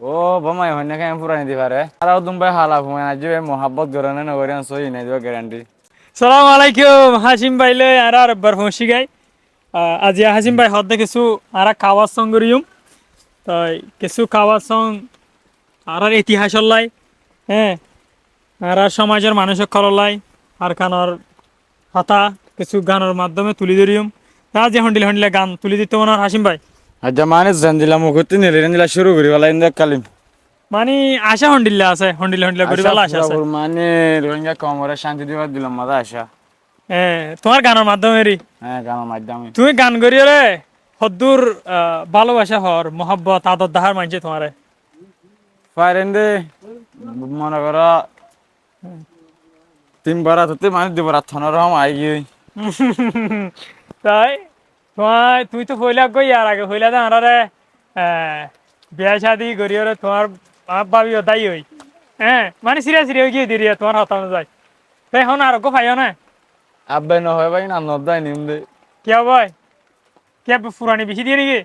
ও বামাই হইনা কেন পুরানি দি পারে আরাও তুমি হালা ফুমাই আজ মোহাব্বত গরনে নগরে সই নাই দিবা গ্যারান্টি। সালাম আলাইকুম হাসিম ভাই লই আর বার ফসি গাই আজি হাসিম ভাই হদ্দে কিছু আর খাওয়ার সং করিম তাই কিছু খাওয়ার সং আর ইতিহাস লাই হ্যাঁ আর সমাজের মানুষের খরলাই আর কানর কথা কিছু গানের মাধ্যমে তুলি ধরিম তা যে হন্ডিলে হন্ডিলে গান তুলি দিতে মনে হয় হাসিম ভাই আজ মানে জানদিলা মুখতি নিলে নিলা শুরু করি বলা ইন্দা কালিম মানে আশা হন্ডিল্লা আছে হন্ডিলে হন্ডিলে করি আশা বেলা আশা আছে। পুরাপুর মানে রোহিঙ্গা কমরে শান্তি দিবার দিলাম মাদা আশা। হ্যাঁ তোমার গানের মাধ্যমে হ্যাঁ গানের মাধ্যমে তুমি গান করিও রে হদ্দুর ভালোবাসা হর মোহাব্বত আদর দাহার মানছে তোমারে পারেন দে মনে করো তিন বারা তো মানে দুবার থানার রকম আই গিয়ে তাই তোমার তুই তো হইলা গই আর আগে হইলা দে আনারে বিয়া শাদি করিও রে তোমার বাপ ভাবি তাই হই হ্যাঁ মানে সিরিয়া সিরিয়া গিয়ে দিরিয়া তোমার হতানো যায় তাই হন আর গো ভাইও না আব্বাই নহয় ভাই না নদাই নিম দে। কে ভাই কে পুরানি বেশি দিয়ে নাকি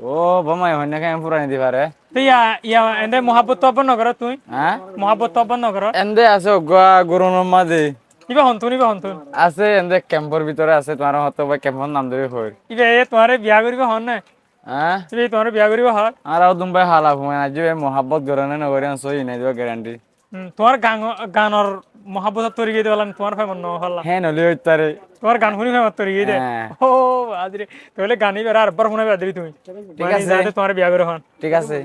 ও বামাই হইনা কেন পুরানি দি পারে তুই ইয়া এনে মহাব্বত তো অপন নগর তুই হ্যাঁ মহাব্বত তো অপন নগর এন্দে আছে গা গরুর মাঝে নিবা হন্তন আছে এন্দে ক্যাম্পর ভিতরে আছে তোমার হয়তো ভাই ক্যাম্পর নাম ধরে হই ইবে তোমারে বিয়া করিব হন না হ্যাঁ ইবে তোমারে বিয়া করিব হর আরাও তুমি ভাই হালা ফুমাই আজ মোহাব্বত গরনে নগরে সই নাই দিবা গ্যারান্টি। তোমার গানর মহাব্বত তৈরি গিয়ে দিলাম তোমার ভাই মন হল্লা হ্যাঁ নলি হইতারে তোমার গান শুনি ভাই তৈরি গিয়ে দে হ্যাঁ ও আজরে তাহলে গানই বেড়া আরবার মনে বেড়া দিবি তুমি ঠিক মানে আছে যাতে তোমার বিয়া করে হন ঠিক আছে।